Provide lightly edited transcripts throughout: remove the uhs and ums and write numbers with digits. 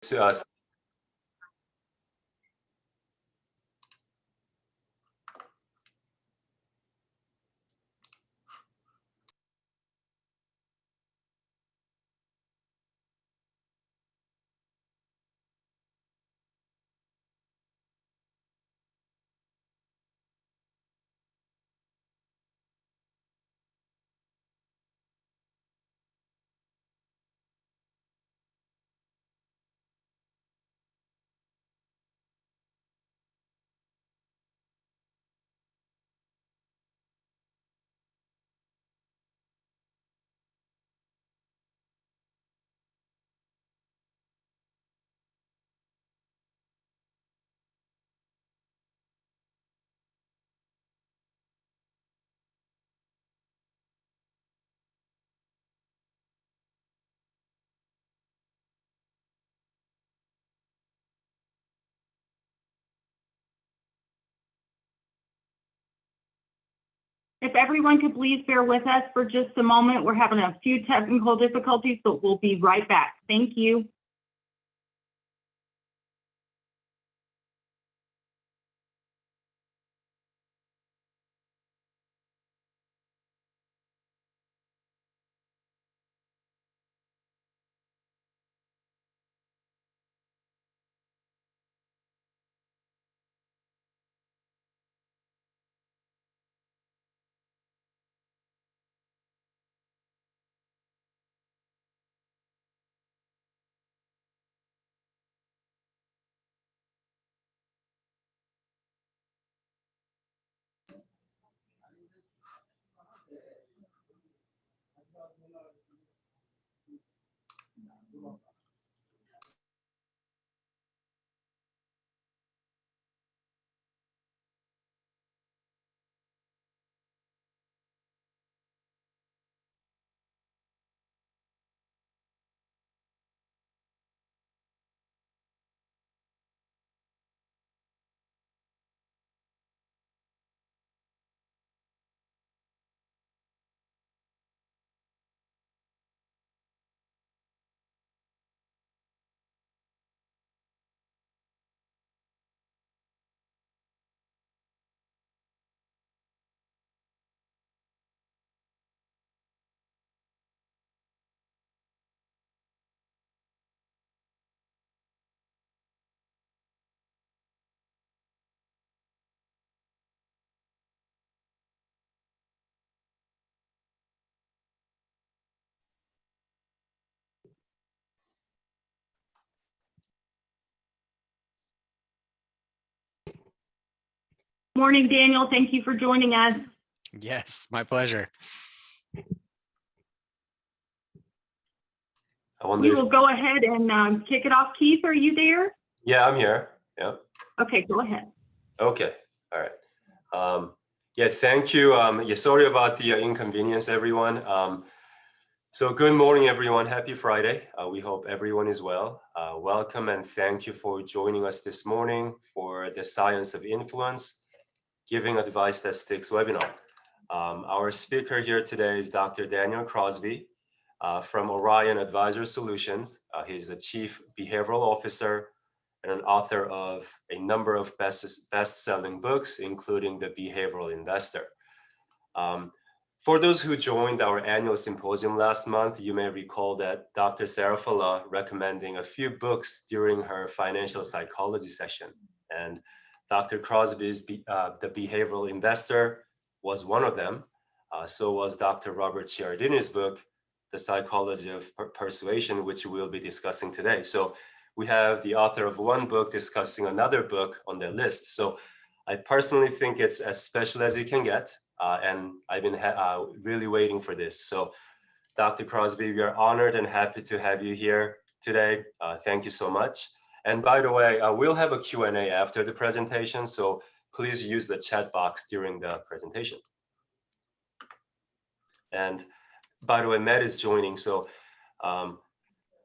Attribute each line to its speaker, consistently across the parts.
Speaker 1: to us.
Speaker 2: If everyone could please bear with us for just a moment. We're having a few technical difficulties, but we'll be right back. Thank you. Morning, Daniel. Thank you for joining us.
Speaker 3: Yes, my pleasure.
Speaker 1: I wonder
Speaker 2: We
Speaker 1: if,
Speaker 2: will go ahead and kick it off. Keith, are you there?
Speaker 1: yeah, I'm here. Yeah.
Speaker 2: Okay, go ahead.
Speaker 1: Okay. All right. Yeah, thank you. Yeah, sorry about the inconvenience, everyone. So good morning, everyone. Happy Friday. We hope everyone is well. Welcome and thank you for joining us this morning for the Science of Influence, Giving Advice That Sticks webinar. Our speaker here today is Dr. Daniel Crosby from Orion Advisor Solutions. He's the Chief Behavioral Officer and an author of a number of best-selling books, including The Behavioral Investor. For those who joined our annual symposium last month, you may recall that Dr. Sarafala recommending a few books during her financial psychology session. And Dr. Crosby's The Behavioral Investor was one of them. So was Dr. Robert Cialdini's book, The Psychology of Persuasion, which we'll be discussing today. So we have the author of one book discussing another book on the list. So I personally think it's as special as you can get. And I've been really waiting for this. So Dr. Crosby, we are honored and happy to have you here today. Thank you so much. And by the way, we'll have a Q&A after the presentation. So please use the chat box during the presentation. And by the way, Matt is joining. So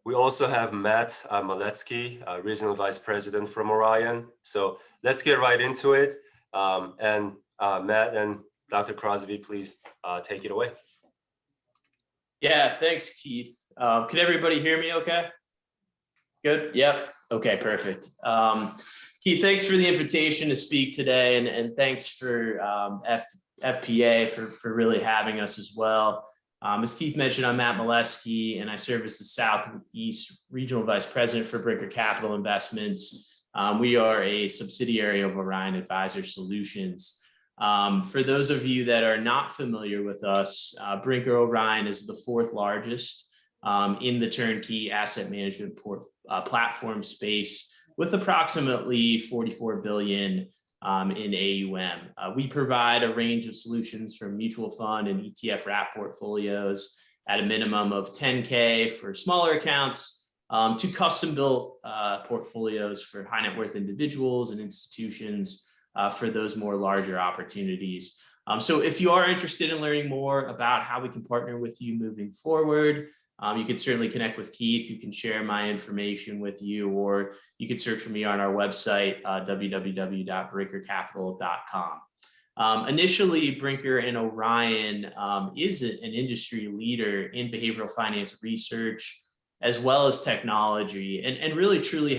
Speaker 1: we also have Matt Maletsky, Regional Vice President from Orion. So let's get right into it. And Matt and Dr. Crosby, please take it away.
Speaker 4: Yeah, thanks, Keith. Can everybody hear me okay? Good. Yep. Okay, perfect. Keith, thanks for the invitation to speak today, and thanks for FPA for really having us as well. As Keith mentioned, I'm Matt Molesky, and I serve as the Southeast Regional Vice President for Brinker Capital Investments. We are a subsidiary of Orion Advisor Solutions. For those of you that are not familiar with us, Brinker Orion is the fourth largest in the turnkey asset management platform space, with approximately 44 billion in AUM. We provide a range of solutions from mutual fund and ETF wrap portfolios at a minimum of 10K for smaller accounts to custom built portfolios for high net worth individuals and institutions for those more larger opportunities. So if you are interested in learning more about how we can partner with you moving forward, you can certainly connect with Keith. You can share my information with you, or you can search for me on our website, www.brinkercapital.com. Initially, Brinker and Orion is an industry leader in behavioral finance research, as well as technology, and really truly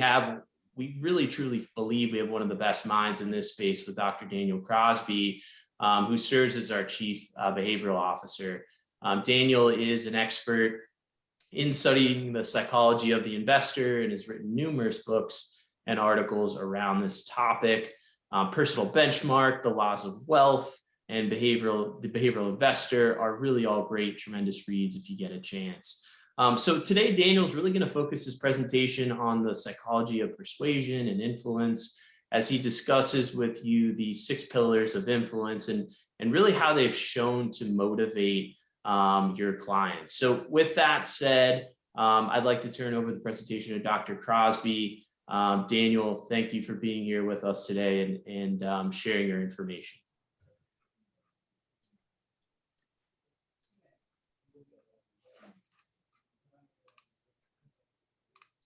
Speaker 4: believe we have one of the best minds in this space with Dr. Daniel Crosby, who serves as our chief behavioral officer. Daniel is an expert in studying the psychology of the investor and has written numerous books and articles around this topic. Personal Benchmark, The Laws of Wealth, and The Behavioral Investor are really all great, tremendous reads if you get a chance. So today, Daniel's really going to focus his presentation on the psychology of persuasion and influence as he discusses with you the 6 pillars of influence and really how they've shown to motivate your clients. So with that said, I'd like to turn over the presentation to Dr. Crosby. Daniel, thank you for being here with us today and sharing your information.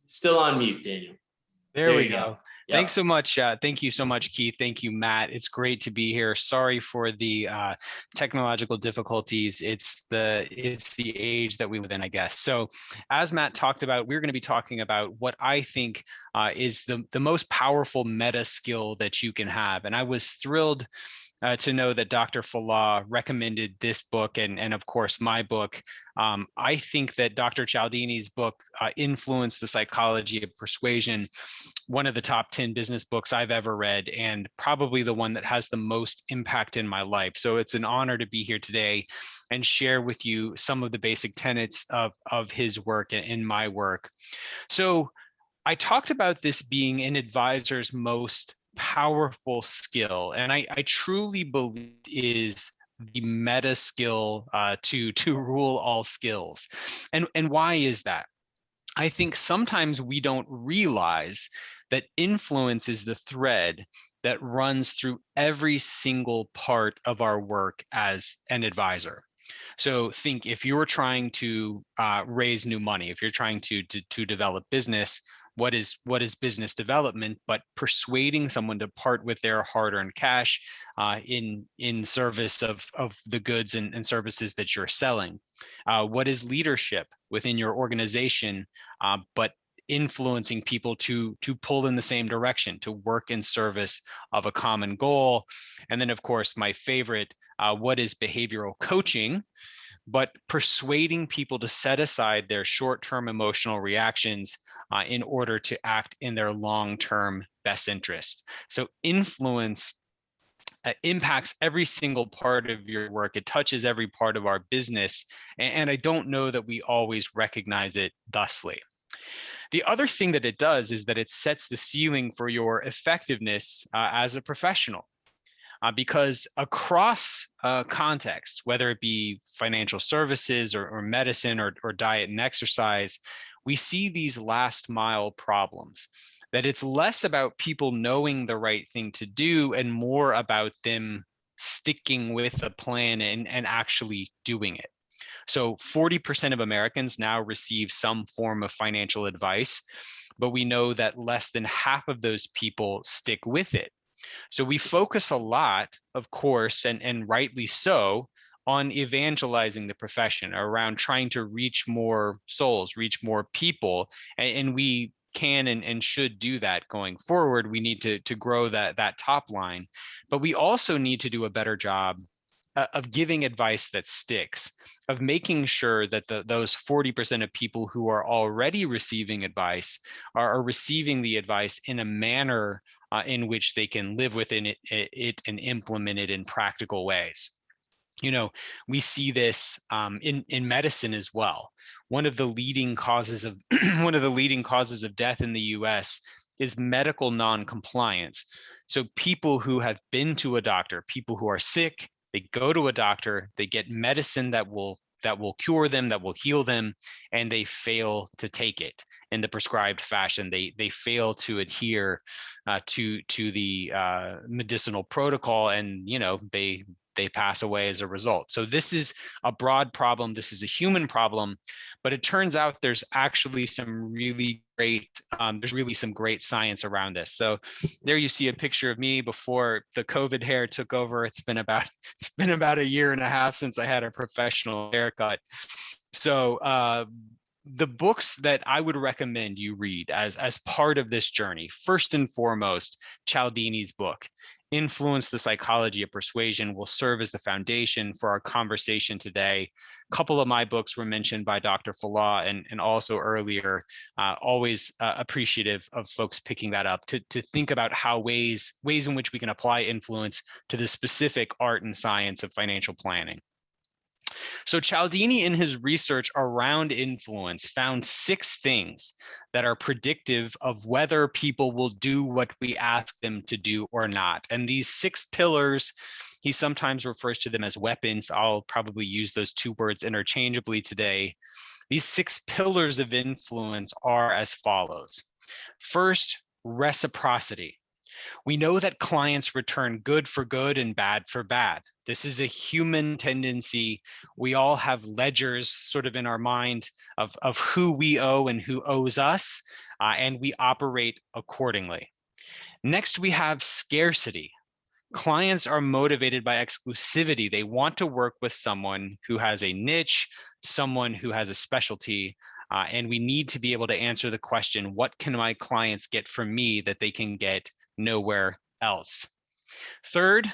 Speaker 4: Still on mute, Daniel.
Speaker 3: There we go.
Speaker 4: Yep.
Speaker 3: Thanks so much. Thank you so much, Keith. Thank you, Matt. It's great to be here. Sorry for the technological difficulties. It's the age that we live in, I guess. So as Matt talked about, we're going to be talking about what I think is the most powerful meta skill that you can have. And I was thrilled to know that Dr. Falah recommended this book and of course my book. I think that Dr. Cialdini's book, Influence, the Psychology of Persuasion, one of the top 10 business books I've ever read, and probably the one that has the most impact in my life. So it's an honor to be here today and share with you some of the basic tenets of his work and in my work. So I talked about this being an advisor's most powerful skill, and I truly believe is the meta skill to rule all skills. And why is that? I think sometimes we don't realize that influence is the thread that runs through every single part of our work as an advisor. So think if you're trying to raise new money, if you're trying to develop business, what is business development but persuading someone to part with their hard-earned cash in service of the goods and services that you're selling? What is leadership within your organization, but influencing people to pull in the same direction, to work in service of a common goal? And then, of course, my favorite, what is behavioral coaching, but persuading people to set aside their short-term emotional reactions in order to act in their long-term best interest. So influence impacts every single part of your work. It touches every part of our business. And I don't know that we always recognize it thusly. The other thing that it does is that it sets the ceiling for your effectiveness as a professional. Because across context, whether it be financial services or medicine or diet and exercise, we see these last mile problems, that it's less about people knowing the right thing to do and more about them sticking with a plan and actually doing it. So 40% of Americans now receive some form of financial advice, but we know that less than half of those people stick with it. So we focus a lot, of course, and rightly so, on evangelizing the profession, around trying to reach more souls, reach more people. And we can and should do that going forward. We need to grow that top line, but we also need to do a better job of giving advice that sticks, of making sure that those 40% of people who are already receiving advice are receiving the advice in a manner in which they can live within it and implement it in practical ways. You know, we see this in medicine as well. One of the leading causes of one of the leading causes of death in the U.S. is medical non-compliance. So people who have been to a doctor, people who are sick, they go to a doctor, they get medicine that will cure them, that will heal them, and they fail to take it in the prescribed fashion. They fail to adhere to the medicinal protocol, and they pass away as a result. So this is a broad problem. This is a human problem, but it turns out there's actually some really great, some great science around this. So there you see a picture of me before the COVID hair took over. It's been about a year and a half since I had a professional haircut. So the books that I would recommend you read as part of this journey, first and foremost, Cialdini's book, Influence: The Psychology of Persuasion, will serve as the foundation for our conversation today. A couple of my books were mentioned by Dr. Falah and also earlier. Always appreciative of folks picking that up to think about how ways in which we can apply influence to the specific art and science of financial planning. So Cialdini, in his research around influence, found 6 things that are predictive of whether people will do what we ask them to do or not. And these 6 pillars, he sometimes refers to them as weapons. I'll probably use those 2 words interchangeably today. These 6 pillars of influence are as follows. First, reciprocity. We know that clients return good for good and bad for bad. This is a human tendency. We all have ledgers sort of in our mind of who we owe and who owes us, and we operate accordingly. Next, we have scarcity. Clients are motivated by exclusivity. They want to work with someone who has a niche, someone who has a specialty, and we need to be able to answer the question, what can my clients get from me that they can get nowhere else? Third,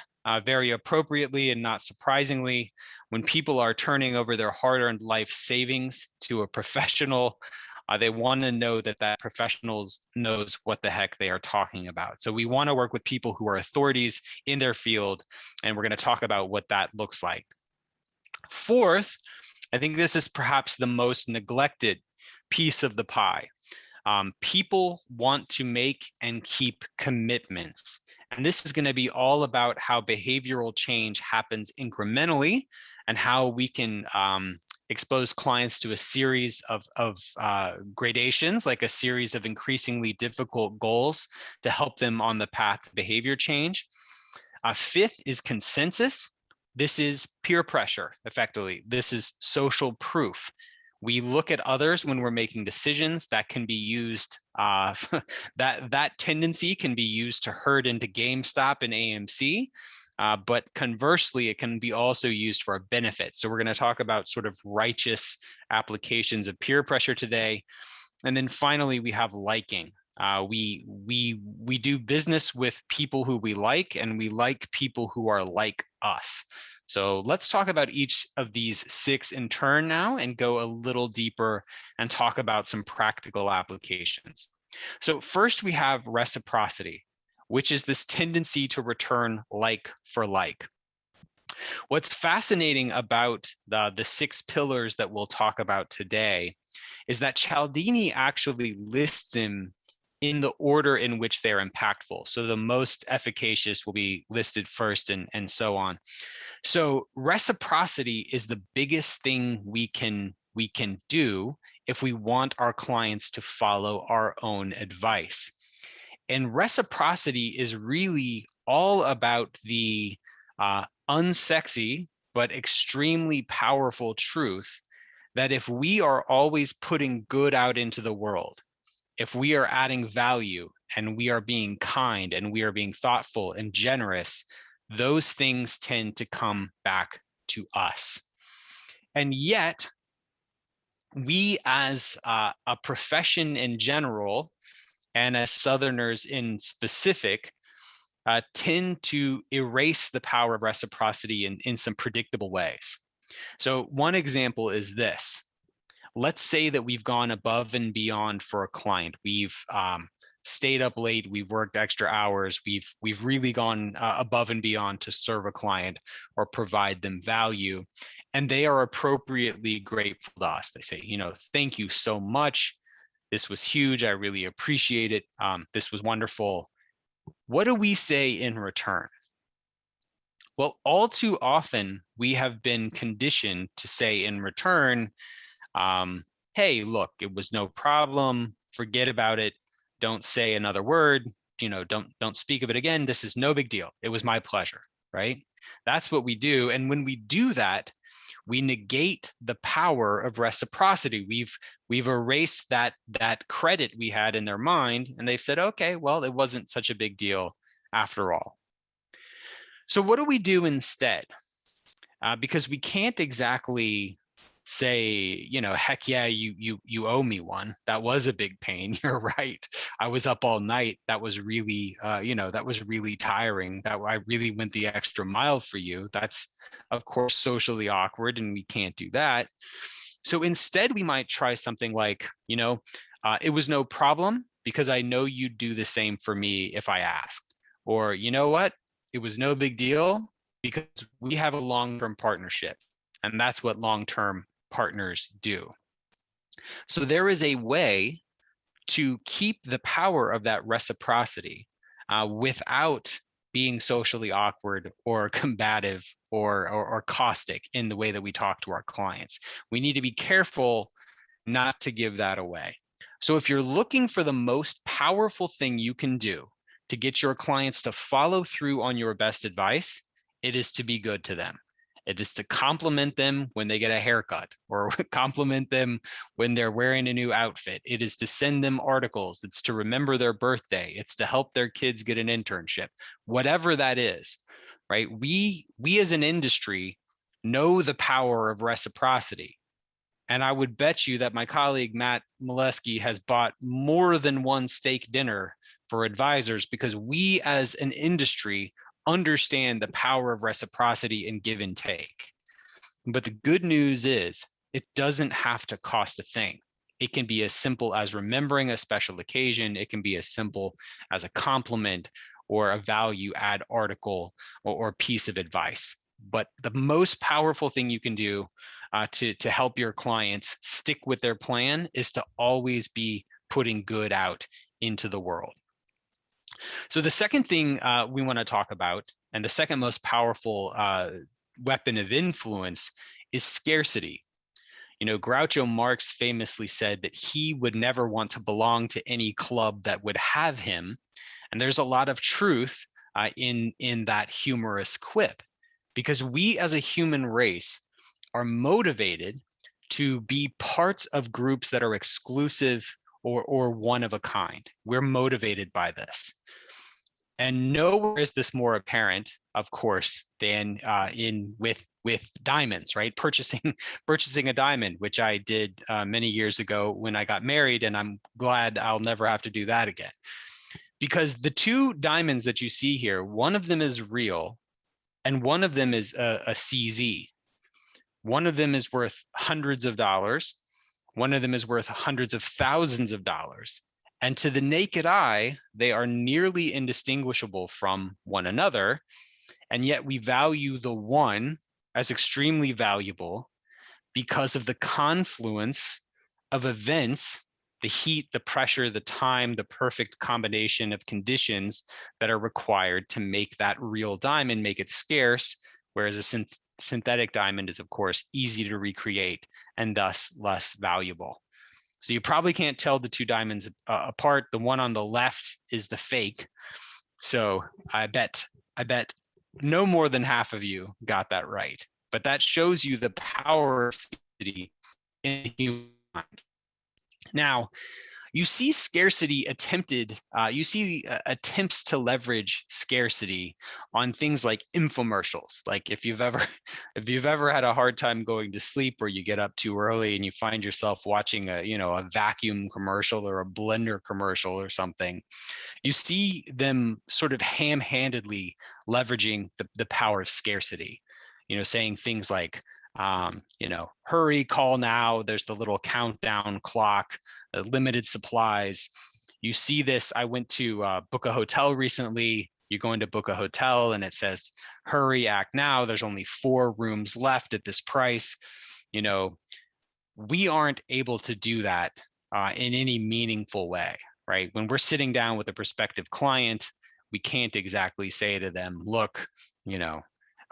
Speaker 3: very appropriately and not surprisingly, when people are turning over their hard-earned life savings to a professional, they want to know that professional knows what the heck they are talking about. So we want to work with people who are authorities in their field, and we're going to talk about what that looks like. Fourth, I think this is perhaps the most neglected piece of the pie. People want to make and keep commitments. And this is going to be all about how behavioral change happens incrementally and how we can expose clients to a series of gradations, like a series of increasingly difficult goals to help them on the path to behavior change. Fifth is consensus. This is peer pressure, effectively. This is social proof. We look at others when we're making decisions. That can be used, that tendency can be used to herd into GameStop and AMC, but conversely, it can be also used for a benefit. So we're going to talk about sort of righteous applications of peer pressure today. And then finally, we have liking. We do business with people who we like, and we like people who are like us. So let's talk about each of these 6 in turn now and go a little deeper and talk about some practical applications. So first we have reciprocity, which is this tendency to return like for like. What's fascinating about the 6 pillars that we'll talk about today is that Cialdini actually lists them in the order in which they're impactful. So the most efficacious will be listed first and so on. So reciprocity is the biggest thing we can do if we want our clients to follow our own advice. And reciprocity is really all about the unsexy but extremely powerful truth that if we are always putting good out into the world, if we are adding value and we are being kind and we are being thoughtful and generous, those things tend to come back to us. And yet, we as a profession in general, and as Southerners in specific, tend to erase the power of reciprocity in some predictable ways. So one example is this. Let's say that we've gone above and beyond for a client. We've stayed up late, we've worked extra hours, we've really gone above and beyond to serve a client or provide them value. And they are appropriately grateful to us. They say, thank you so much. This was huge. I really appreciate it. This was wonderful. What do we say in return? Well, all too often we have been conditioned to say in return, hey, look, it was no problem. Forget about it. Don't say another word. Don't speak of it again. This is no big deal. It was my pleasure, right? That's what we do. And when we do that, we negate the power of reciprocity. We've erased that credit we had in their mind, and they've said, okay, well, it wasn't such a big deal after all. So what do we do instead? Because we can't exactly say, heck yeah, you owe me one. That was a big pain. You're right. I was up all night. That was really, that was really tiring. That I really went the extra mile for you. That's, of course, socially awkward, and we can't do that. So instead, we might try something like, it was no problem because I know you'd do the same for me if I asked. Or, you know what? It was no big deal because we have a long-term partnership, and that's what long-term partners do. So there is a way to keep the power of that reciprocity without being socially awkward or combative or caustic in the way that we talk to our clients. We need to be careful not to give that away. So if you're looking for the most powerful thing you can do to get your clients to follow through on your best advice, it is to be good to them. It is to compliment them when they get a haircut, or compliment them when they're wearing a new outfit. It is to send them articles. It's to remember their birthday. It's to help their kids get an internship, whatever that is, right? We as an industry know the power of reciprocity. And I would bet you that my colleague, Matt Molesky, has bought more than one steak dinner for advisors because we as an industry understand the power of reciprocity and give and take. But the good news is it doesn't have to cost a thing. It can be as simple as remembering a special occasion. It can be as simple as a compliment or a value add article or piece of advice. But the most powerful thing you can do to help your clients stick with their plan is to always be putting good out into the world. So the second thing we want to talk about, and the second most powerful weapon of influence, is scarcity. Groucho Marx famously said that he would never want to belong to any club that would have him. And there's a lot of truth in that humorous quip, because we as a human race are motivated to be parts of groups that are exclusive or one of a kind. We're motivated by this. And nowhere is this more apparent, of course, than with diamonds, right? Purchasing a diamond, which I did many years ago when I got married, and I'm glad I'll never have to do that again. Because the two diamonds that you see here, one of them is real, and one of them is a CZ. One of them is worth hundreds of dollars. One of them is worth hundreds of thousands of dollars. And to the naked eye, they are nearly indistinguishable from one another. And yet we value the one as extremely valuable because of the confluence of events, the heat, the pressure, the time, the perfect combination of conditions that are required to make that real diamond, make it scarce, whereas a synthetic diamond is, of course, easy to recreate and thus less valuable. So you probably can't tell the two diamonds apart. The one on the left is the fake. So I bet no more than half of you got that right. But that shows you the power of scarcity in the human mind. Now, You see scarcity attempted, attempts to leverage scarcity on things like infomercials. Like if you've ever if you've ever had a hard time going to sleep, or you get up too early and you find yourself watching a vacuum commercial or a blender commercial or something, you see them sort of ham-handedly leveraging the power of scarcity, saying things like, hurry, call now. There's the little countdown clock, limited supplies. You see this. I went to book a hotel recently. You're going to book a hotel and it says, hurry, act now. There's only 4 rooms left at this price. We aren't able to do that in any meaningful way, right? When we're sitting down with a prospective client, we can't exactly say to them, look,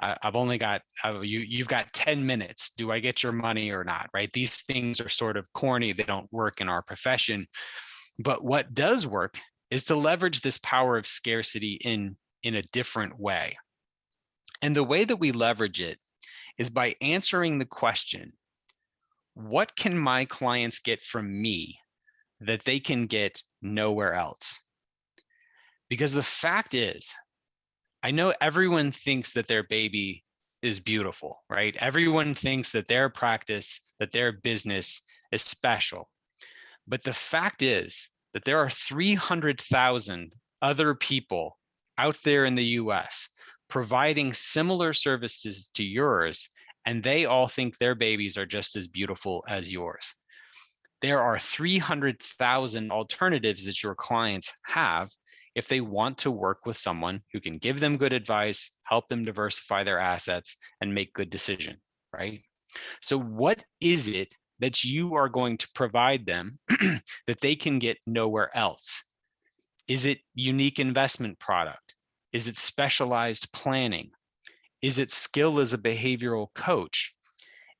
Speaker 3: I've only got, you've got 10 minutes. Do I get your money or not, right? These things are sort of corny. They don't work in our profession. But what does work is to leverage this power of scarcity in a different way. And the way that we leverage it is by answering the question, what can my clients get from me that they can get nowhere else? Because the fact is, I know everyone thinks that their baby is beautiful, right? Everyone thinks that their practice, that their business is special. But the fact is that there are 300,000 other people out there in the US providing similar services to yours, and they all think their babies are just as beautiful as yours. There are 300,000 alternatives that your clients have if they want to work with someone who can give them good advice, help them diversify their assets, and make good decisions, right? So what is it that you are going to provide them that they can get nowhere else? Is it unique investment product? Is it specialized planning? Is it skill as a behavioral coach?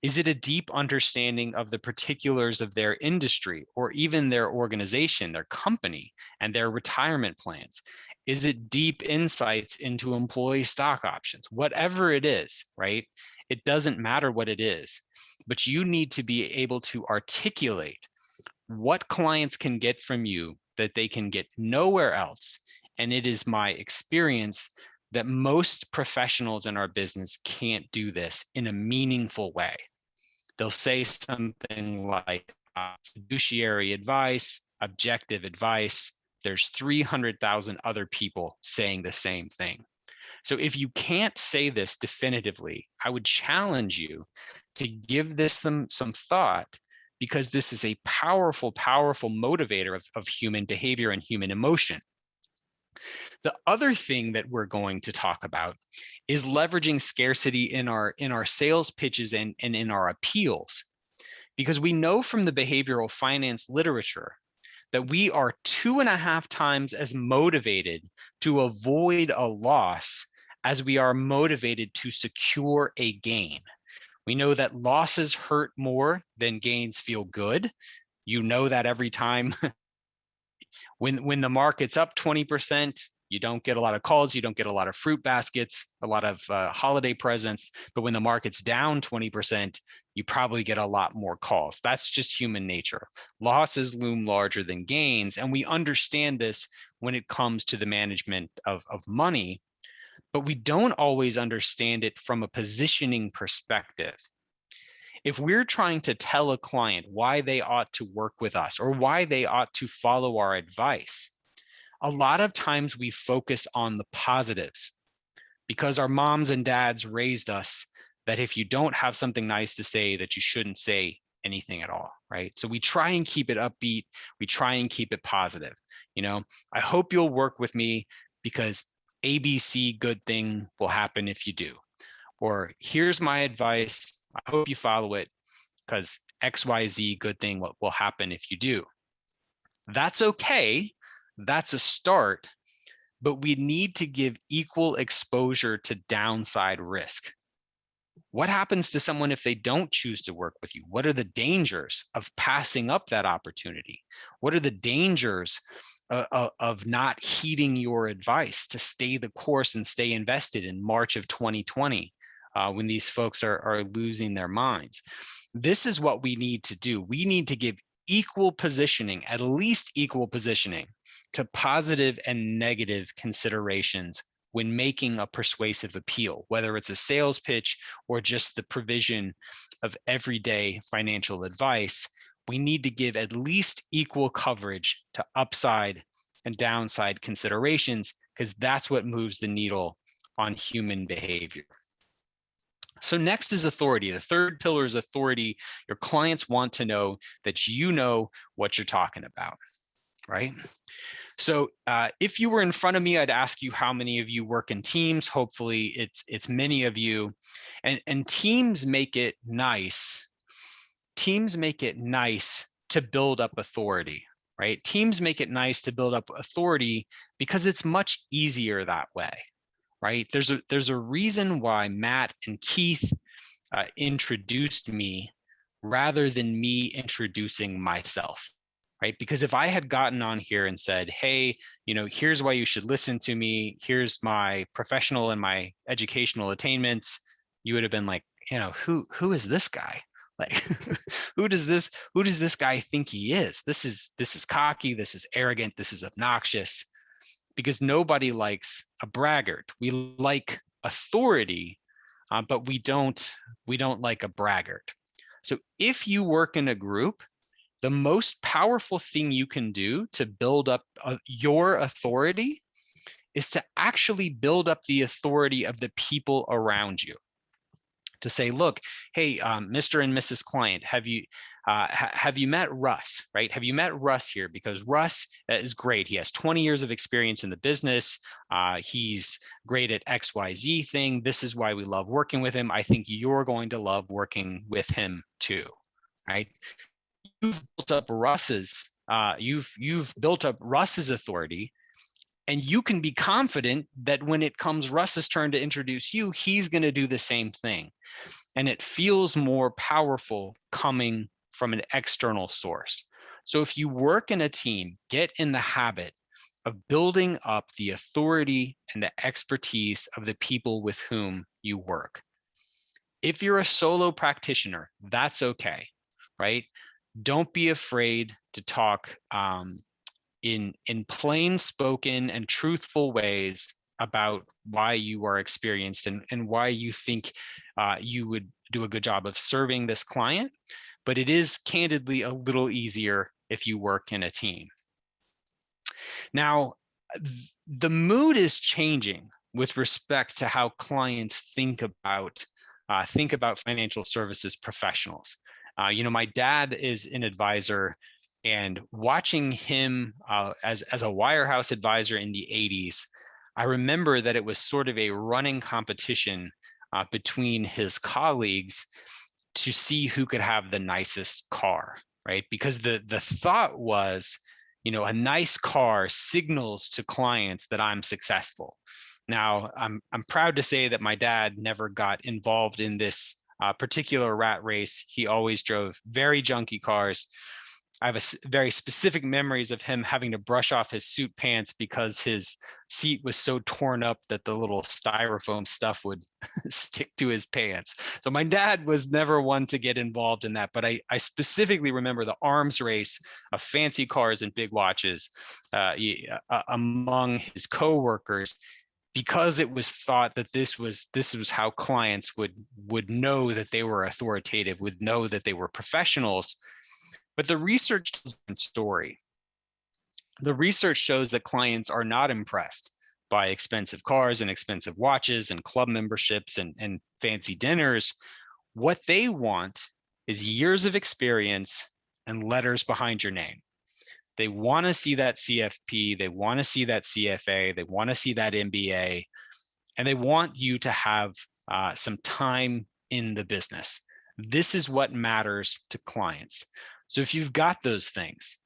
Speaker 3: Is it a deep understanding of the particulars of their industry or even their organization, their company, and their retirement plans? Is it deep insights into employee stock options? Whatever it is, right? It doesn't matter what it is, but you need to be able to articulate what clients can get from you that they can get nowhere else. And it is my experience that most professionals in our business can't do this in a meaningful way. They'll say something like fiduciary advice, objective advice. There's 300,000 other people saying the same thing. So if you can't say this definitively, I would challenge you to give this some thought, because this is a powerful, powerful motivator of human behavior and human emotion. The other thing that we're going to talk about is leveraging scarcity in our sales pitches and in our appeals, because we know from the behavioral finance literature that we are 2.5 times as motivated to avoid a loss as we are motivated to secure a gain. We know that losses hurt more than gains feel good. You know that every time when the market's up 20%, you don't get a lot of calls, you don't get a lot of fruit baskets, a lot of holiday presents. But when the market's down 20%, you probably get a lot more calls. That's just human nature. Losses loom larger than gains. And we understand this when it comes to the management of money, but we don't always understand it from a positioning perspective. If we're trying to tell a client why they ought to work with us or why they ought to follow our advice, a lot of times we focus on the positives because our moms and dads raised us that if you don't have something nice to say, that you shouldn't say anything at all, right? So we try and keep it upbeat. We try and keep it positive. I hope you'll work with me because ABC good thing will happen if you do. Or here's my advice. I hope you follow it because XYZ good thing will happen if you do. That's okay. That's a start, but we need to give equal exposure to downside risk. What happens to someone if they don't choose to work with you? What are the dangers of passing up that opportunity? What are the dangers of not heeding your advice to stay the course and stay invested in March of 2020 when these folks are losing their minds? This is what we need to do. We need to give equal positioning, at least equal positioning, to positive and negative considerations when making a persuasive appeal, whether it's a sales pitch or just the provision of everyday financial advice. We need to give at least equal coverage to upside and downside considerations, because that's what moves the needle on human behavior. So next is authority. The third pillar is authority. Your clients want to know that you know what you're talking about, right? So if you were in front of me, I'd ask you how many of you work in teams. Hopefully it's many of you. And teams make it nice. Teams make it nice to build up authority, right? Teams make it nice to build up authority because it's much easier that way, right? There's a reason why Matt and Keith introduced me rather than me introducing myself, right? Because if I had gotten on here and said, hey, here's why you should listen to me, here's my professional and my educational attainments, you would have been like, who is this guy? Like, who does this guy think he is? This is cocky, this is arrogant, this is obnoxious. Because nobody likes a braggart. We like authority, but we don't like a braggart. So if you work in a group, the most powerful thing you can do to build up your authority is to actually build up the authority of the people around you. To say, look, hey, Mr. and Mrs. Client, have you met Russ, right? Have you met Russ here? Because Russ is great. He has 20 years of experience in the business. He's great at XYZ thing. This is why we love working with him. I think you're going to love working with him too, right? You've built up Russ's authority, and you can be confident that when it comes Russ's turn to introduce you, he's going to do the same thing. And it feels more powerful coming from an external source. So if you work in a team, get in the habit of building up the authority and the expertise of the people with whom you work. If you're a solo practitioner, that's okay, right? Don't be afraid to talk in plain spoken and truthful ways about why you are experienced and why you think you would do a good job of serving this client. But it is candidly a little easier if you work in a team. Now, the mood is changing with respect to how clients think about financial services professionals. My dad is an advisor, and watching him as a wirehouse advisor in the 80s, I remember that it was sort of a running competition between his colleagues to see who could have the nicest car, right? Because the thought was, a nice car signals to clients that I'm successful. Now, I'm proud to say that my dad never got involved in this particular rat race. He always drove very junky cars. I have very specific memories of him having to brush off his suit pants because his seat was so torn up that the little styrofoam stuff would stick to his pants. So my dad was never one to get involved in that, but I specifically remember the arms race of fancy cars and big watches among his coworkers, because it was thought that this was how clients would know that they were authoritative, would know that they were professionals. But the research tells a different story. The research shows that clients are not impressed by expensive cars and expensive watches and club memberships and fancy dinners. What they want is years of experience and letters behind your name. They want to see that CFP, they want to see that CFA, they want to see that MBA, and they want you to have some time in the business. This is what matters to clients. So if you've got those things,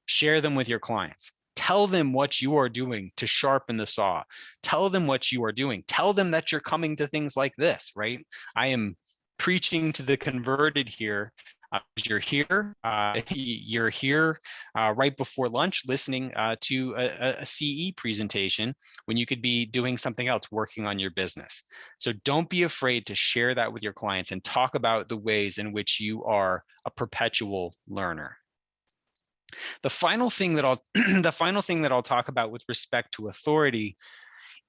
Speaker 3: share them with your clients. Tell them what you are doing to sharpen the saw. Tell them what you are doing. Tell them that you're coming to things like this, right? I am preaching to the converted here. You're here, right before lunch listening to a CE presentation when you could be doing something else, working on your business. So don't be afraid to share that with your clients and talk about the ways in which you are a perpetual learner. The final thing that I'll talk about with respect to authority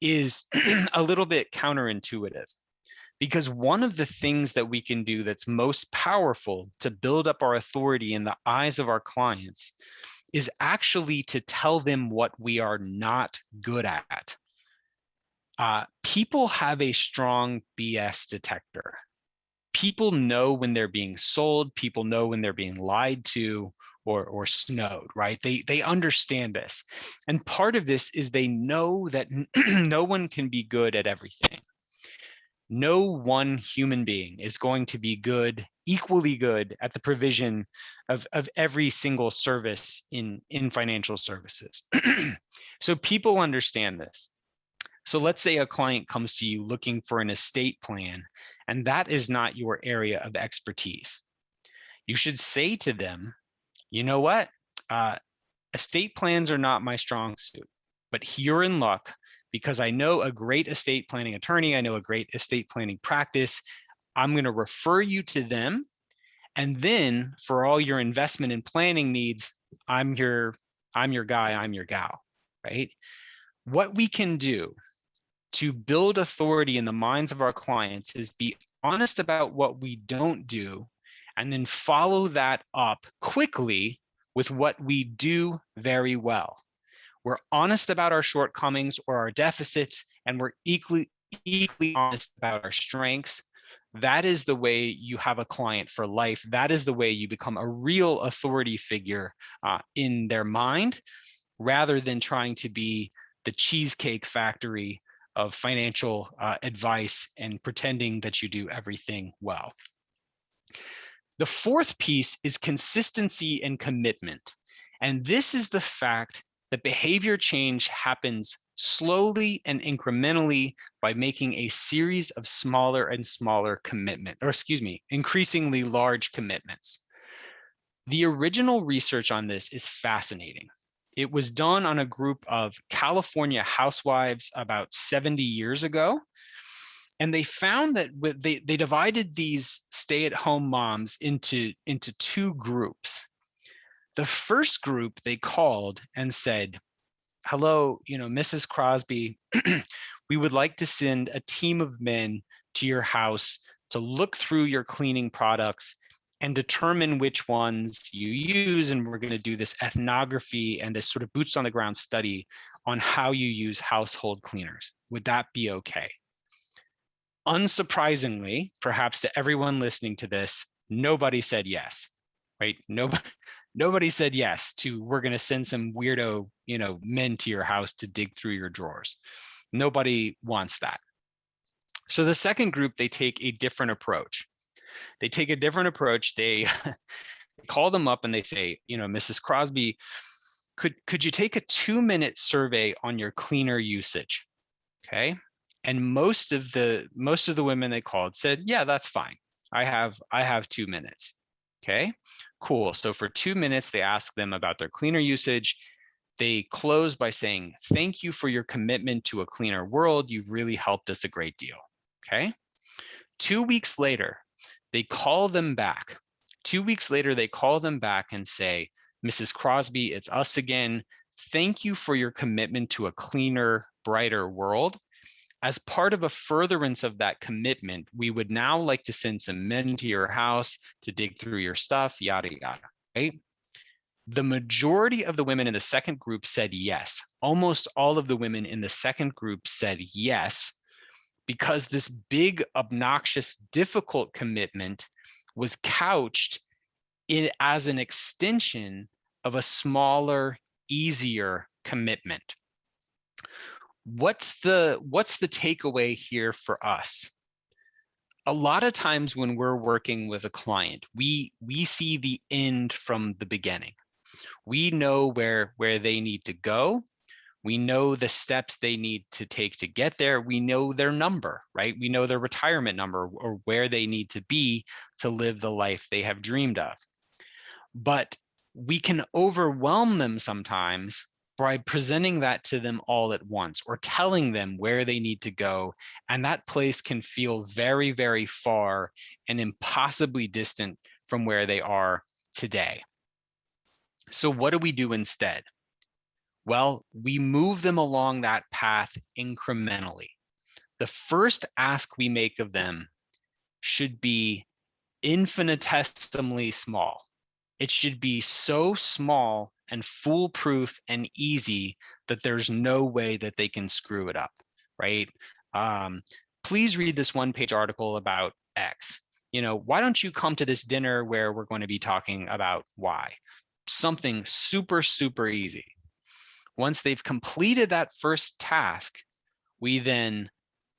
Speaker 3: is a little bit counterintuitive. Because one of the things that we can do that's most powerful to build up our authority in the eyes of our clients is actually to tell them what we are not good at. People have a strong BS detector. People know when they're being sold, people know when they're being lied to or snowed, right? They understand this. And part of this is they know that no one can be good at everything. No one human being is going to be good, equally good at the provision of every single service in financial services. So people understand this. So let's say a client comes to you looking for an estate plan, and that is not your area of expertise. You should say to them, you know what? Estate plans are not my strong suit, but you're in luck because I know a great estate planning attorney, I know a great estate planning practice. I'm going to refer you to them. And then for all your investment and planning needs, I'm your guy, I'm your gal, right? What we can do to build authority in the minds of our clients is be honest about what we don't do, and then follow that up quickly with what we do very well. We're honest about our shortcomings or our deficits, and we're equally honest about our strengths. That is the way you have a client for life. That is the way you become a real authority figure in their mind, rather than trying to be the cheesecake factory of financial advice and pretending that you do everything well. The fourth piece is consistency and commitment. And this is the fact that behavior change happens slowly and incrementally by making a series of smaller and smaller increasingly large commitments. The original research on this is fascinating. It was done on a group of California housewives about 70 years ago. And they found that they divided these stay-at-home moms into two groups. The first group they called and said, hello, Mrs. Crosby, we would like to send a team of men to your house to look through your cleaning products and determine which ones you use. And we're going to do this ethnography and this sort of boots on the ground study on how you use household cleaners. Would that be okay? Unsurprisingly, perhaps to everyone listening to this, nobody said yes, right? Nobody said yes to, we're going to send some weirdo, men to your house to dig through your drawers. Nobody wants that. So the second group, they take a different approach. They call them up and they say, Mrs. Crosby, could you take a 2-minute survey on your cleaner usage? Okay. And most of the women they called said, yeah, that's fine. I have 2 minutes. Okay, cool. So for 2 minutes, they asked them about their cleaner usage. They close by saying, thank you for your commitment to a cleaner world. You've really helped us a great deal. Okay. 2 weeks later, they call them back. 2 weeks later, they call them back and say, Mrs. Crosby, it's us again. Thank you for your commitment to a cleaner, brighter world. As part of a furtherance of that commitment, we would now like to send some men to your house to dig through your stuff, yada, yada, right? The majority of the women in the second group said yes. Almost all of the women in the second group said yes, because this big, obnoxious, difficult commitment was couched as an extension of a smaller, easier commitment. What's the takeaway here for us? A lot of times when we're working with a client, we see the end from the beginning. We know where they need to go. We know the steps they need to take to get there. We know their number, right? We know their retirement number or where they need to be to live the life they have dreamed of. But we can overwhelm them sometimes by presenting that to them all at once or telling them where they need to go. And that place can feel very, very far and impossibly distant from where they are today. So what do we do instead? Well, we move them along that path incrementally. The first ask we make of them should be infinitesimally small. It should be so small and foolproof and easy that there's no way that they can screw it up, right? Please read this one-page article about X. Why don't you come to this dinner where we're going to be talking about Y? Something super, super easy. Once they've completed that first task, we then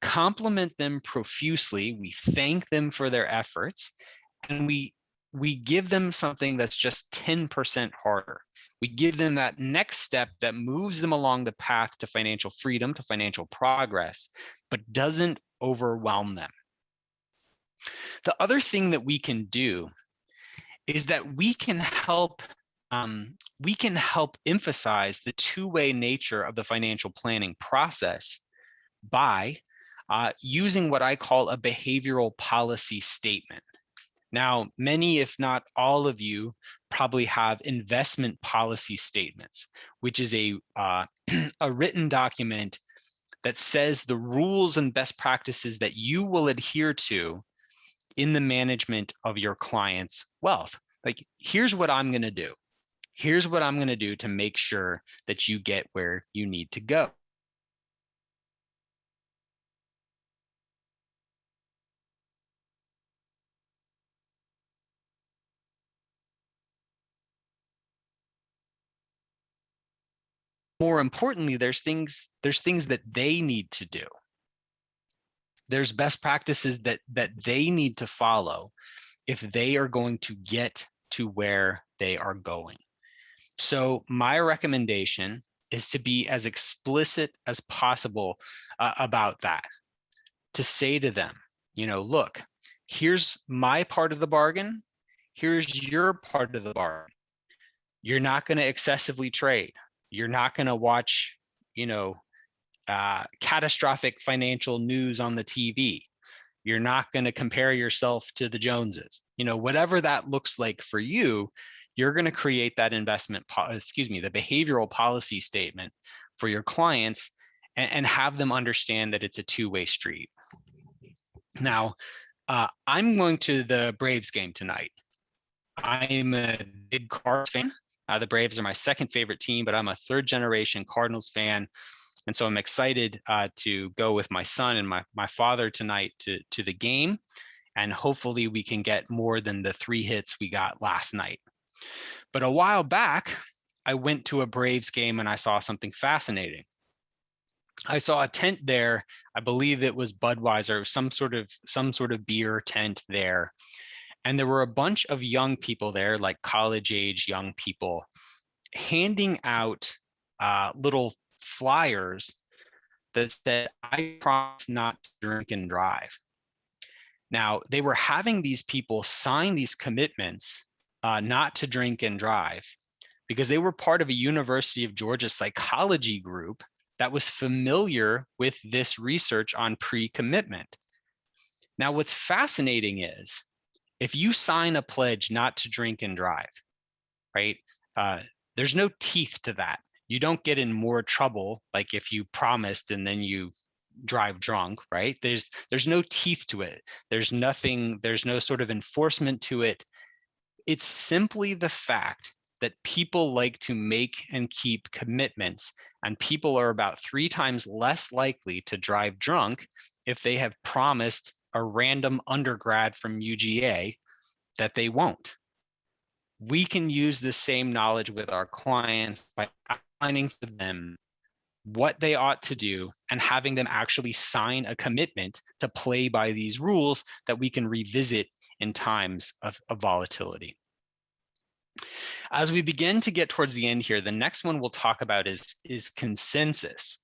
Speaker 3: compliment them profusely. We thank them for their efforts, and we give them something that's just 10% harder. We give them that next step that moves them along the path to financial freedom, to financial progress, but doesn't overwhelm them. The other thing that we can do is that we can help emphasize the two-way nature of the financial planning process by using what I call a behavioral policy statement. Now, many, if not all of you, probably have investment policy statements, which is a written document that says the rules and best practices that you will adhere to in the management of your client's wealth. Like, here's what I'm going to do. Here's what I'm going to do to make sure that you get where you need to go. More importantly, there's things that they need to do. There's best practices that they need to follow if they are going to get to where they are going. So my recommendation is to be as explicit as possible about that, to say to them, look, here's my part of the bargain. Here's your part of the bargain. You're not going to excessively trade. You're not going to watch, catastrophic financial news on the TV. You're not going to compare yourself to the Joneses. Whatever that looks like for you, you're going to create that the behavioral policy statement for your clients and have them understand that it's a two-way street. Now, I'm going to the Braves game tonight. I'm a big Cardinals fan. The Braves are my second favorite team, but I'm a third generation Cardinals fan. And so I'm excited to go with my son and my father tonight to the game. And hopefully we can get more than the 3 hits we got last night. But a while back, I went to a Braves game and I saw something fascinating. I saw a tent there. I believe it was Budweiser, some sort of beer tent there. And there were a bunch of young people there, like college age young people, handing out little flyers that said, "I promise not to drink and drive." Now, they were having these people sign these commitments not to drink and drive because they were part of a University of Georgia psychology group that was familiar with this research on pre-commitment. Now, what's fascinating is if you sign a pledge not to drink and drive, right, there's no teeth to that. You don't get in more trouble like if you promised and then you drive drunk, right? There's no teeth to it. There's no sort of enforcement to it. It's simply the fact that people like to make and keep commitments, and people are about 3 times less likely to drive drunk if they have promised a random undergrad from UGA that they won't. We can use the same knowledge with our clients by outlining for them what they ought to do and having them actually sign a commitment to play by these rules that we can revisit in times of volatility. As we begin to get towards the end here, the next one we'll talk about is consensus.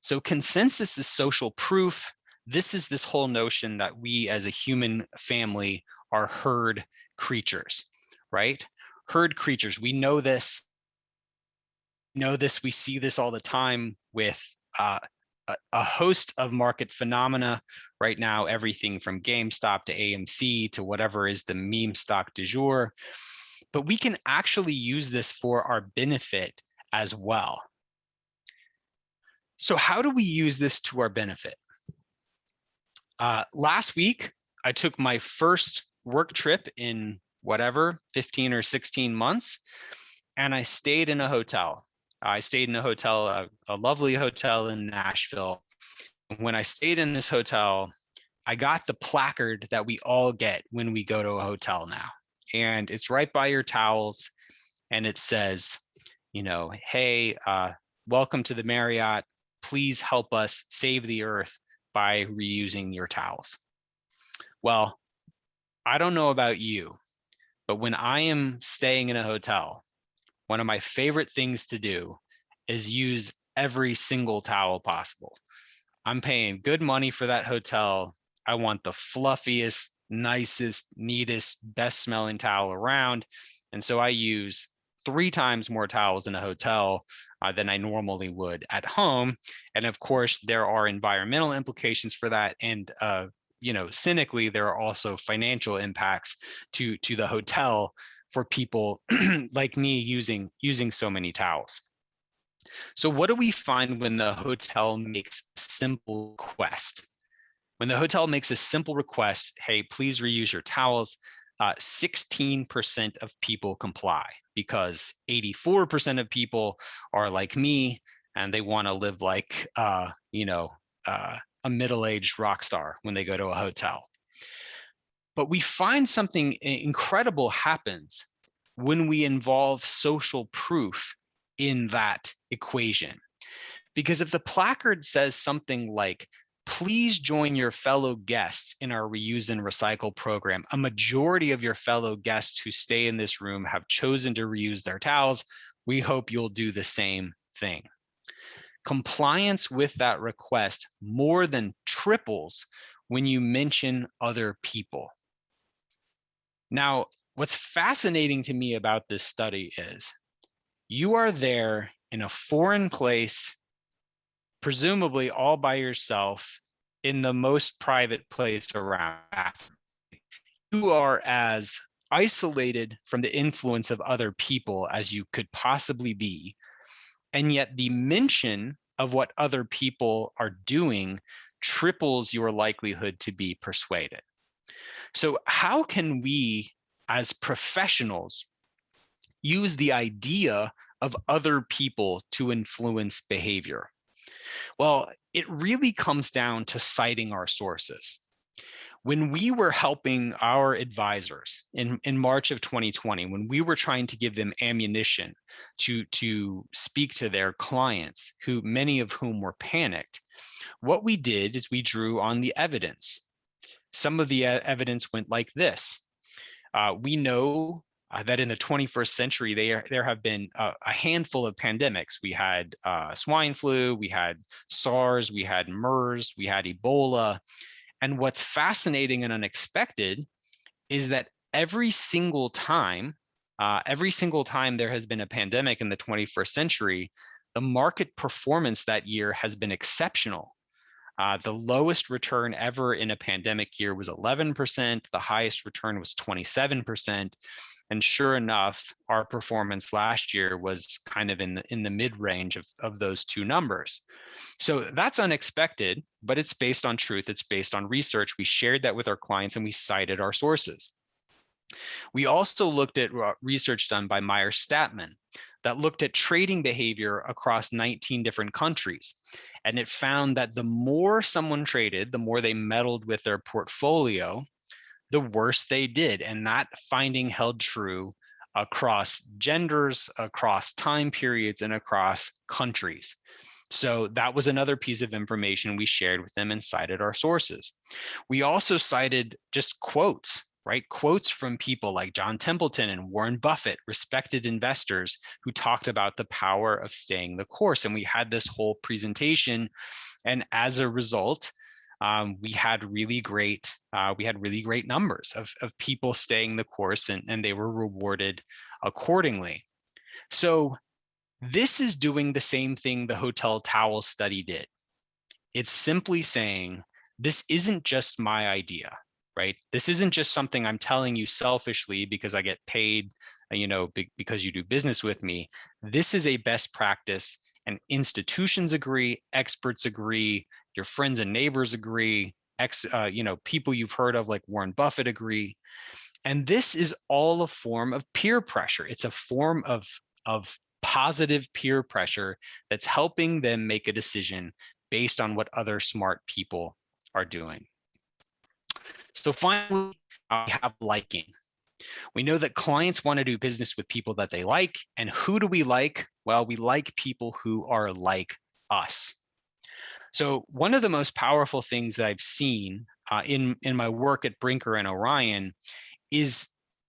Speaker 3: So consensus is social proof. This is this whole notion that we as a human family are herd creatures, right? Herd creatures. We know this. We see this all the time with a host of market phenomena right now, everything from GameStop to AMC to whatever is the meme stock du jour. But we can actually use this for our benefit as well. So how do we use this to our benefit? Last week, I took my first work trip in whatever, 15 or 16 months, and I stayed in a hotel. I stayed in a hotel, a lovely hotel in Nashville. When I stayed in this hotel, I got the placard that we all get when we go to a hotel now. And it's right by your towels. And it says, you know, hey, welcome to the Marriott. Please help us save the earth by reusing your towels. Well, I don't know about you, but when I am staying in a hotel, one of my favorite things to do is use every single towel possible. I'm paying good money for that hotel. I want the fluffiest, nicest, neatest, best smelling towel around. And so I use 3 times more towels in a hotel than I normally would at home. And of course, there are environmental implications for that. And you know, cynically, there are also financial impacts to the hotel for people like me using so many towels. So what do we find when the hotel makes a simple request? When the hotel makes a simple request, hey, please reuse your towels, 16% of people comply because 84% of people are like me and they want to live like, you know, a middle-aged rock star when they go to a hotel. But we find something incredible happens when we involve social proof in that equation. Because if the placard says something like, please join your fellow guests in our reuse and recycle program, a majority of your fellow guests who stay in this room have chosen to reuse their towels, we hope you'll do the same thing. Compliance with that request more than triples when you mention other people. Now, what's fascinating to me about this study is you are there in a foreign place, presumably all by yourself in the most private place around. You are as isolated from the influence of other people as you could possibly be. And yet the mention of what other people are doing triples your likelihood to be persuaded. So how can we as professionals use the idea of other people to influence behavior? Well, it really comes down to citing our sources. When we were helping our advisors in March of 2020, when we were trying to give them ammunition to speak to their clients, who many of whom were panicked, what we did is we drew on the evidence. Some of the evidence went like this. We know that in the 21st century, there have been a handful of pandemics. We had swine flu, we had SARS, we had MERS, we had Ebola. And what's fascinating and unexpected is that every single time there has been a pandemic in the 21st century, the market performance that year has been exceptional. The lowest return ever in a pandemic year was 11%. The highest return was 27%. And sure enough, our performance last year was kind of in the mid-range of those two numbers. So that's unexpected, but it's based on truth. It's based on research. We shared that with our clients and we cited our sources. We also looked at research done by Meyer-Statman that looked at trading behavior across 19 different countries. And it found that the more someone traded, the more they meddled with their portfolio, the worse they did. And that finding held true across genders, across time periods, and across countries. So that was another piece of information we shared with them and cited our sources. We also cited just quotes right? Quotes from people like John Templeton and Warren Buffett, respected investors who talked about the power of staying the course. And we had this whole presentation. And as a result, we had really great numbers of people staying the course, and they were rewarded accordingly. So this is doing the same thing the hotel towel study did. It's simply saying, this isn't just my idea, right? This isn't just something I'm telling you selfishly because I get paid, because you do business with me. This is a best practice, and institutions agree, experts agree, your friends and neighbors agree, people you've heard of like Warren Buffett agree. And this is all a form of peer pressure. It's a form of positive peer pressure that's helping them make a decision based on what other smart people are doing. So finally, we have liking. We know that clients want to do business with people that they like. And who do we like? Well, we like people who are like us. So one of the most powerful things that I've seen in my work at Brinker and Orion is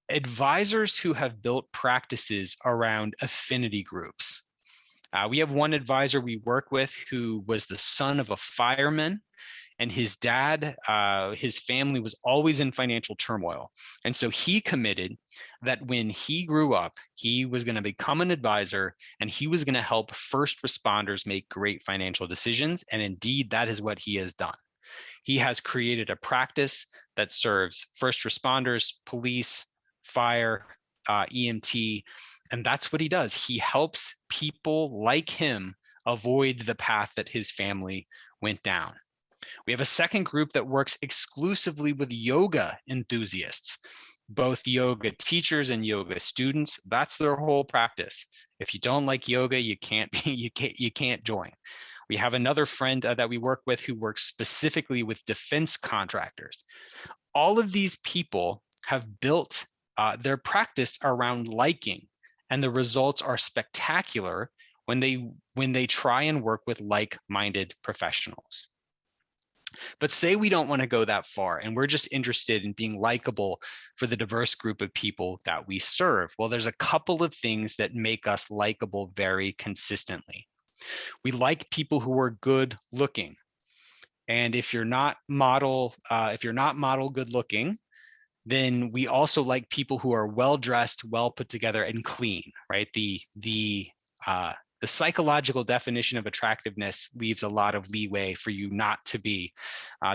Speaker 3: advisors who have built practices around affinity groups. We have one advisor we work with who was the son of a fireman, and his dad, his family was always in financial turmoil. And so he committed that when he grew up, he was going to become an advisor, and he was going to help first responders make great financial decisions. And indeed, that is what he has done. He has created a practice that serves first responders, police, fire, EMT, and that's what he does. He helps people like him avoid the path that his family went down. We have a second group that works exclusively with yoga enthusiasts, both yoga teachers and yoga students. That's their whole practice. If you don't like yoga, you can't join. We have another friend that we work with who works specifically with defense contractors. All of these people have built their practice around liking, and the results are spectacular when they try and work with like-minded professionals. But say we don't want to go that far, and we're just interested in being likable for the diverse group of people that we serve. Well, there's a couple of things that make us likable very consistently. We like people who are good looking. And if you're not model good looking, then we also like people who are well dressed, well put together, and clean, right? The psychological definition of attractiveness leaves a lot of leeway for you not to be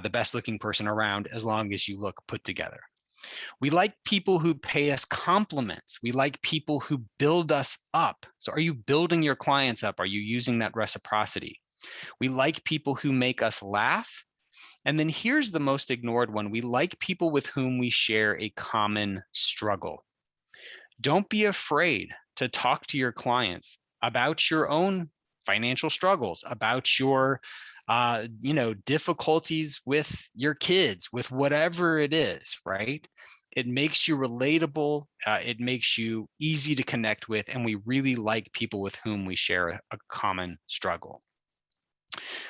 Speaker 3: the best looking person around, as long as you look put together. We like people who pay us compliments. We like people who build us up. So are you building your clients up? Are you using that reciprocity? We like people who make us laugh. And then here's the most ignored one. We like people with whom we share a common struggle. Don't be afraid to talk to your clients about your own financial struggles, about your difficulties with your kids, with whatever it is, right? It makes you relatable. It makes you easy to connect with. And we really like people with whom we share a common struggle.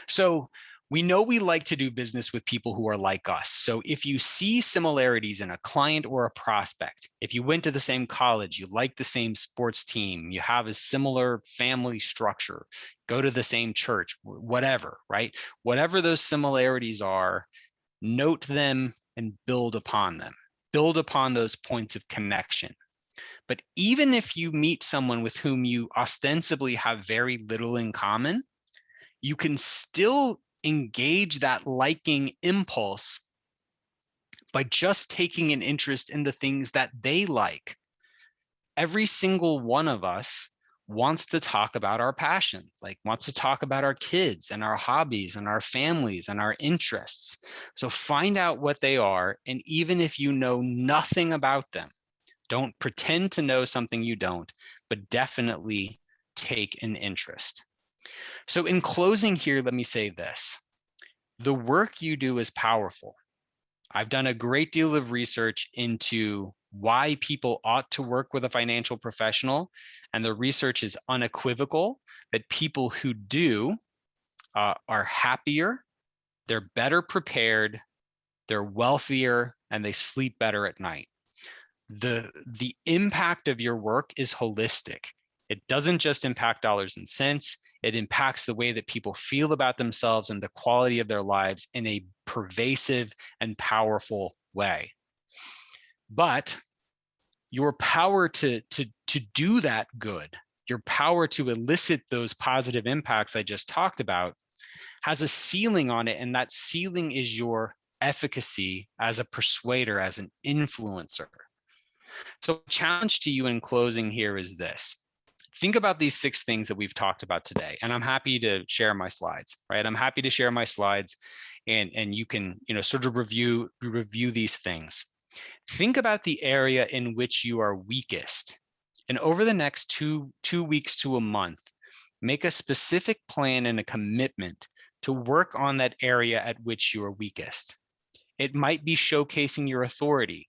Speaker 3: So we know we like to do business with people who are like us. So if you see similarities in a client or a prospect, if you went to the same college, you like the same sports team, you have a similar family structure, go to the same church, whatever, right? Whatever those similarities are, note them and build upon them. Build upon those points of connection. But even if you meet someone with whom you ostensibly have very little in common, you can still engage that liking impulse by just taking an interest in the things that they like. Every single one of us wants to talk about our passion, wants to talk about our kids and our hobbies and our families and our interests. So find out what they are. And even if you know nothing about them, don't pretend to know something you don't, but definitely take an interest. So in closing here, let me say this. The work you do is powerful. I've done a great deal of research into why people ought to work with a financial professional, and the research is unequivocal that people who do are happier, they're better prepared, they're wealthier, and they sleep better at night. The impact of your work is holistic. It doesn't just impact dollars and cents. It impacts the way that people feel about themselves and the quality of their lives in a pervasive and powerful way. But your power to do that good, your power to elicit those positive impacts I just talked about, has a ceiling on it, and that ceiling is your efficacy as a persuader, as an influencer. So challenge to you in closing here is this. Think about these 6 things that we've talked about today, and I'm happy to share my slides, right? I'm happy to share my slides, and you can, sort of review these things. Think about the area in which you are weakest, and over the next two weeks to a month, make a specific plan and a commitment to work on that area at which you are weakest. It might be showcasing your authority.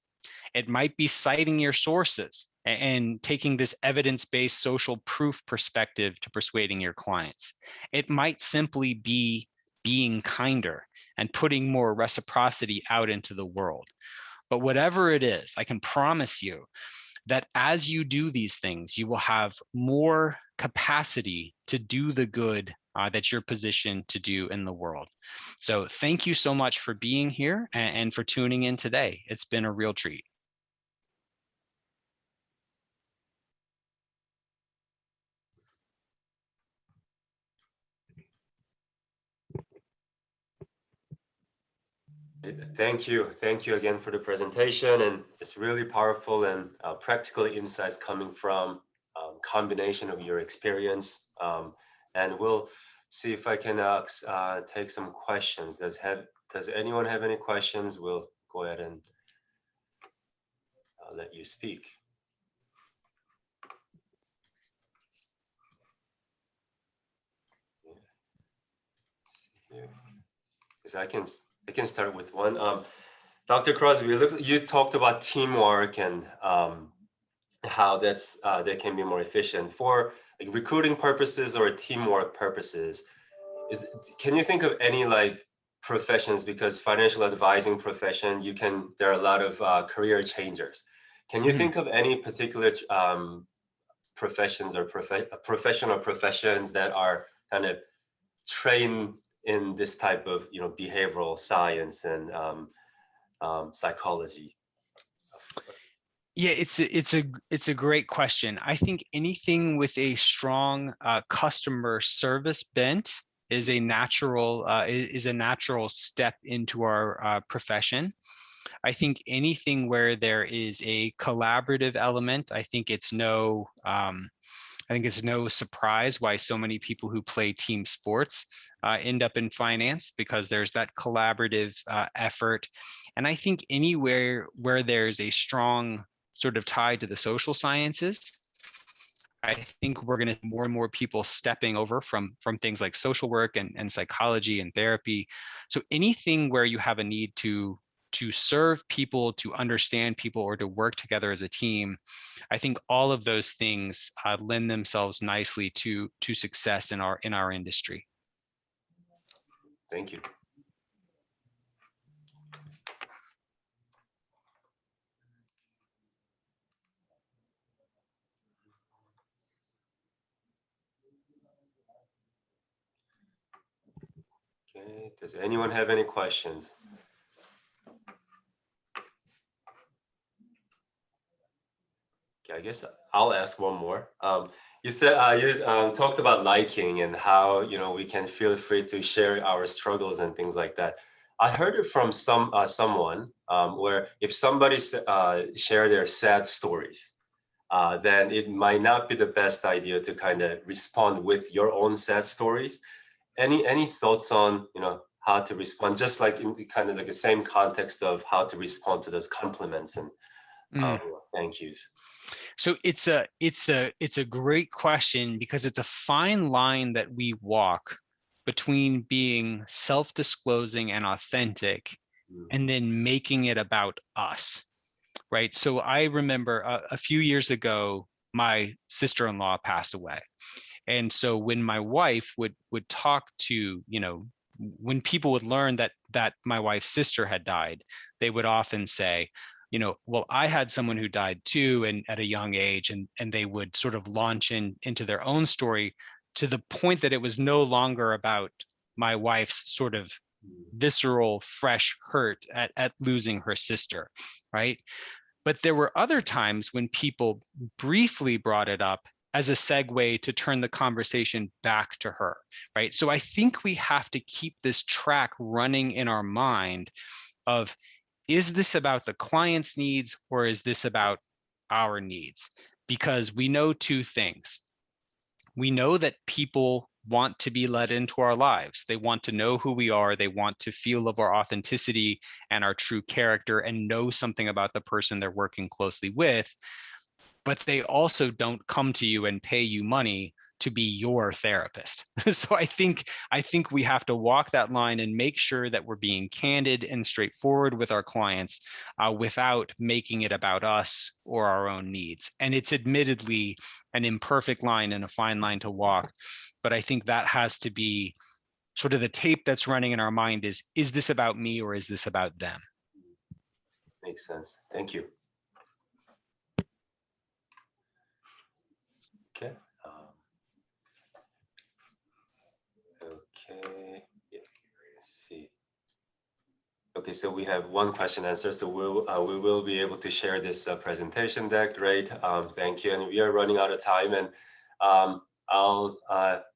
Speaker 3: It might be citing your sources and taking this evidence-based social proof perspective to persuading your clients. It might simply be being kinder and putting more reciprocity out into the world. But whatever it is, I can promise you that as you do these things, you will have more capacity to do the good that you're positioned to do in the world. So thank you so much for being here and for tuning in today. It's been a real treat.
Speaker 1: Thank you. Thank you again for the presentation. And it's really powerful and practical insights coming from combination of your experience. And we'll see if I can take some questions. Does anyone have any questions? We'll go ahead and let you speak. Because I can start with one. Dr. Crosby, you talked about teamwork and how that can be more efficient for like recruiting purposes or teamwork purposes. Can you think of any like professions, because financial advising profession, there are a lot of career changers. Can you think of any particular professions or professional professions that are kind of trained in this type of behavioral science and psychology?
Speaker 3: Yeah, it's a great question. I think anything with a strong customer service bent is a natural step into our profession. I think anything where there is a collaborative element, I think it's no surprise why so many people who play team sports end up in finance, because there's that collaborative effort. And I think anywhere where there's a strong sort of tie to the social sciences, I think we're going to see more and more people stepping over from things like social work and psychology and therapy. So anything where you have a need to serve people, to understand people, or to work together as a team, I think all of those things lend themselves nicely to success in our industry.
Speaker 1: Thank you. Okay, does anyone have any questions? Okay, I guess I'll ask one more. You said you talked about liking and how we can feel free to share our struggles and things like that. I heard it from someone where if somebody share their sad stories, then it might not be the best idea to kind of respond with your own sad stories. Any thoughts on how to respond, just like in kind of like the same context of how to respond to those compliments and thank yous?
Speaker 3: So it's a great question, because it's a fine line that we walk between being self-disclosing and authentic and then making it about us, right? So I remember a few years ago, my sister-in-law passed away. And so when my wife would talk to, when people would learn that my wife's sister had died, they would often say, well, I had someone who died too, and at a young age, and they would sort of launch into their own story to the point that it was no longer about my wife's sort of visceral, fresh hurt at losing her sister, right? But there were other times when people briefly brought it up as a segue to turn the conversation back to her, right? So I think we have to keep this track running in our mind of, is this about the client's needs or is this about our needs? Because we know two things. We know that people want to be let into our lives. They want to know who we are. They want to feel of our authenticity and our true character and know something about the person they're working closely with. But they also don't come to you and pay you money to be your therapist. So I think we have to walk that line and make sure that we're being candid and straightforward with our clients without making it about us or our own needs. And it's admittedly an imperfect line and a fine line to walk, but I think that has to be sort of the tape that's running in our mind is this about me or is this about them?
Speaker 1: Makes sense. Thank you. Okay. Okay. Yeah, let's see. Okay, so we have one question answered. So we will be able to share this presentation deck. Great. Thank you. And we are running out of time. And I'll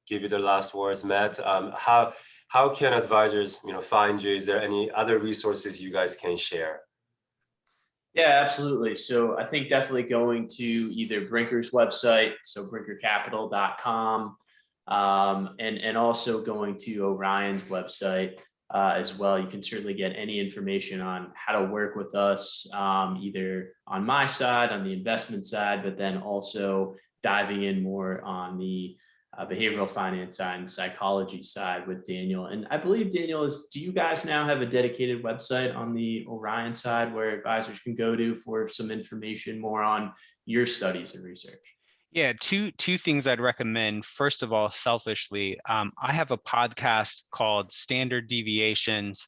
Speaker 1: give you the last words, Matt. How can advisors, find you? Is there any other resources you guys can share?
Speaker 4: Yeah, absolutely. So I think definitely going to either Brinker's website, so brinkercapital.com, and also going to Orion's website as well. You can certainly get any information on how to work with us, either on my side, on the investment side, but then also diving in more on the behavioral finance side and psychology side with Daniel. And I believe, Daniel, do you guys now have a dedicated website on the Orion side where advisors can go to for some information more on your studies and research?
Speaker 3: Yeah, two things I'd recommend. First of all, selfishly, I have a podcast called Standard Deviations.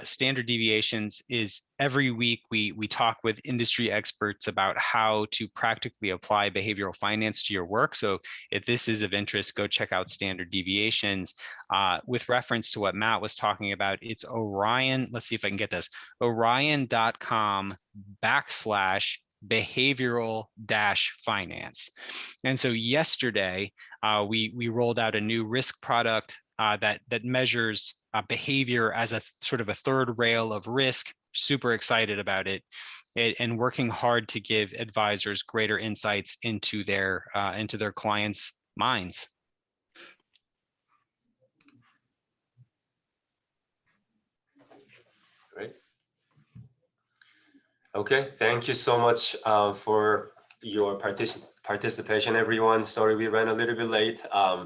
Speaker 3: Standard Deviations is every week we talk with industry experts about how to practically apply behavioral finance to your work. So if this is of interest, go check out Standard Deviations. With reference to what Matt was talking about, it's Orion. Let's see if I can get this. Orion.com/behavioral-finance. And so yesterday, we rolled out a new risk product that measures behavior as a sort of a third rail of risk. Super excited about it, and working hard to give advisors greater insights into their clients' minds.
Speaker 1: Great. Okay, thank you so much for your participation, everyone. Sorry we ran a little bit late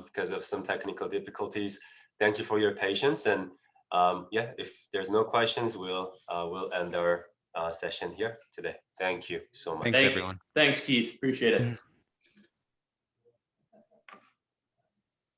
Speaker 1: because of some technical difficulties. Thank you for your patience, and yeah, if there's no questions, we'll end our session here today. Thank you so much.
Speaker 3: Thanks, everyone.
Speaker 4: Thanks, Keith. Appreciate it.